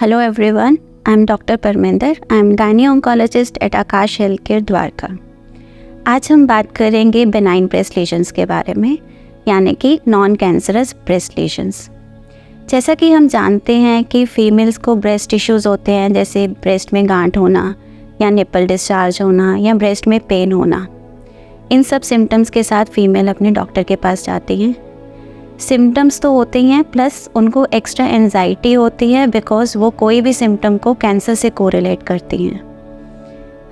Hello everyone, I am Dr. Parminder. I am gynae oncologist at Akash Healthcare Dwarka. आज हम बात करेंगे benign breast lesions के बारे में, यानी कि नॉन कैंसरस ब्रेस्ट लीजन्स। जैसा कि हम जानते हैं कि फीमेल्स को ब्रेस्ट इश्यूज़ होते हैं, जैसे ब्रेस्ट में गांठ होना या निपल डिस्चार्ज होना या ब्रेस्ट में पेन होना। इन सब सिम्टम्स के साथ फीमेल अपने डॉक्टर के पास जाती हैं। सिम्टम्स तो होते ही हैं, प्लस उनको एक्स्ट्रा एंजाइटी होती है बिकॉज वो कोई भी सिम्टम को कैंसर से कोरिलेट करती हैं।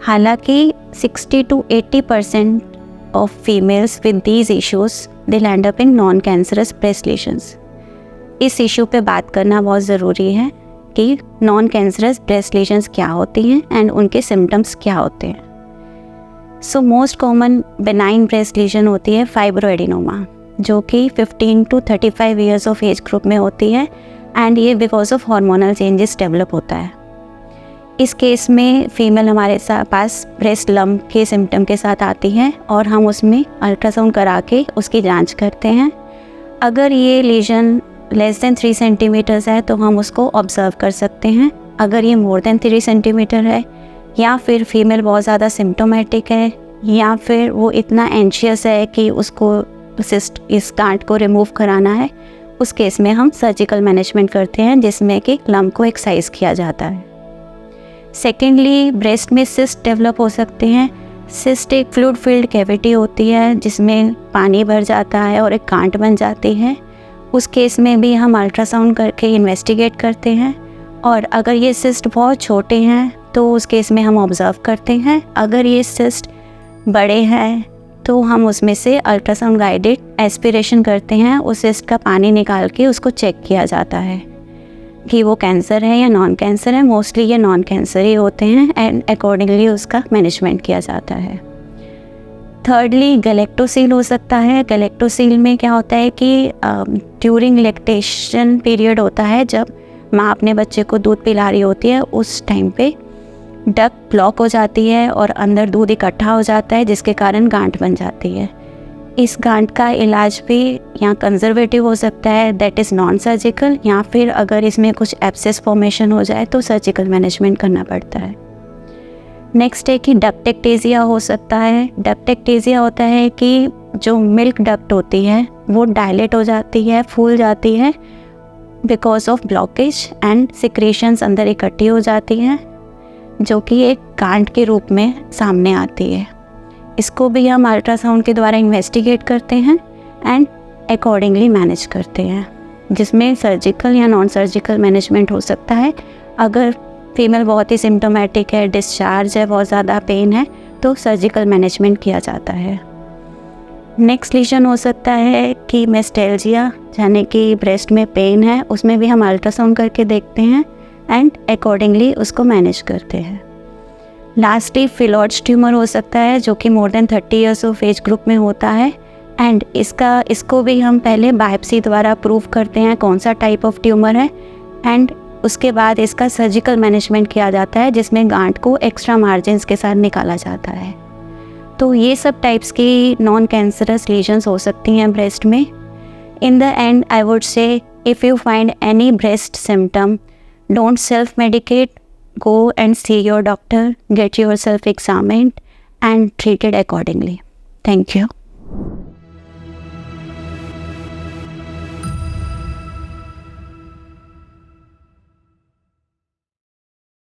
हालांकि 60 to 80% of females with these issues they land up in non cancerous breast lesions. इस इशू पे बात करना बहुत ज़रूरी है कि नॉन कैंसरस ब्रेस्ट लीजन्स क्या होती हैं एंड उनके सिम्टम्स क्या होते हैं। So most common benign breast lesion होती है फाइब्रोएडिनोमा, जो कि 15 to 35 years of age group में होती है एंड ये because of hormonal changes develop होता है। इस केस में फ़ीमेल हमारे पास ब्रेस्ट लम्प के सिम्टम के साथ आती है और हम उसमें अल्ट्रासाउंड करा के उसकी जांच करते हैं। अगर ये लीजन लेस देन 3 सेंटीमीटर्स है तो हम उसको ऑब्ज़र्व कर सकते हैं। अगर ये मोर देन 3 सेंटीमीटर है या फिर फीमेल बहुत ज़्यादा सिम्टोमेटिक है या फिर वो इतना एंशियस है कि उसको इस गांठ को रिमूव कराना है, उस केस में हम सर्जिकल मैनेजमेंट करते हैं जिसमें कि लम्प को एक्साइज किया जाता है। सेकेंडली, ब्रेस्ट में सिस्ट डेवलप हो सकते हैं। सिस्ट एक फ्लूइड फिल्ड कैविटी होती है जिसमें पानी भर जाता है और एक गांठ बन जाती है। उस केस में भी हम अल्ट्रासाउंड करके इन्वेस्टिगेट करते हैं और अगर ये सिस्ट बहुत छोटे हैं तो उस केस में हम ऑब्ज़र्व करते हैं। अगर ये सिस्ट बड़े हैं तो हम उसमें से अल्ट्रासाउंड गाइडेड एस्पिरेशन करते हैं। उस सिस्ट का पानी निकाल के उसको चेक किया जाता है कि वो कैंसर है या नॉन कैंसर है। मोस्टली ये नॉन कैंसर ही होते हैं एंड अकॉर्डिंगली उसका मैनेजमेंट किया जाता है। थर्डली, गैलेक्टोसील हो सकता है। गैलेक्टोसील में क्या होता है कि ड्यूरिंग लैक्टेशन पीरियड होता है, जब माँ अपने बच्चे को दूध पिला रही होती है, उस टाइम पे डक्ट ब्लॉक हो जाती है और अंदर दूध इकट्ठा हो जाता है जिसके कारण गांठ बन जाती है। इस गांठ का इलाज भी या कंजर्वेटिव हो सकता है, दैट इज़ नॉन सर्जिकल, या फिर अगर इसमें कुछ एब्सेस फॉर्मेशन हो जाए तो सर्जिकल मैनेजमेंट करना पड़ता है। नेक्स्ट है कि डक्टेक्टेजिया हो सकता है। डक्टेक्टेजिया होता है कि जो मिल्क डक्ट होती है वो डायलेट हो जाती है, फूल जाती है because of blockage and secretions अंदर इकट्ठी हो जाती हैं जो कि एक गांठ के रूप में सामने आती है। इसको भी हम अल्ट्रासाउंड के द्वारा इन्वेस्टिगेट करते हैं एंड अकॉर्डिंगली मैनेज करते हैं, जिसमें सर्जिकल या नॉन सर्जिकल मैनेजमेंट हो सकता है। अगर फीमेल बहुत ही सिम्टोमेटिक है, डिस्चार्ज है, बहुत ज़्यादा पेन है, तो सर्जिकल मैनेजमेंट किया जाता है। नेक्स्ट लीजन हो सकता है कि मेस्टेल्जिया, यानी कि ब्रेस्ट में पेन है, उसमें भी हम अल्ट्रासाउंड करके देखते हैं एंड अकॉर्डिंगली उसको मैनेज करते हैं। लास्टली, फिलॉइड्स ट्यूमर हो सकता है जो कि more than 30 years of age group में होता है एंड इसको भी हम पहले बायोप्सी द्वारा प्रूव करते हैं कौन सा टाइप ऑफ ट्यूमर है एंड उसके बाद इसका सर्जिकल मैनेजमेंट किया जाता है जिसमें गांठ को एक्स्ट्रा मार्जिन्स के साथ निकाला जाता है। तो ये सब टाइप्स की नॉन कैंसरस लीजन्स हो सकती हैं ब्रेस्ट में। In the and I would say if you find any breast symptom, don't self-medicate, go and see your doctor, get yourself examined and treated accordingly. Thank you.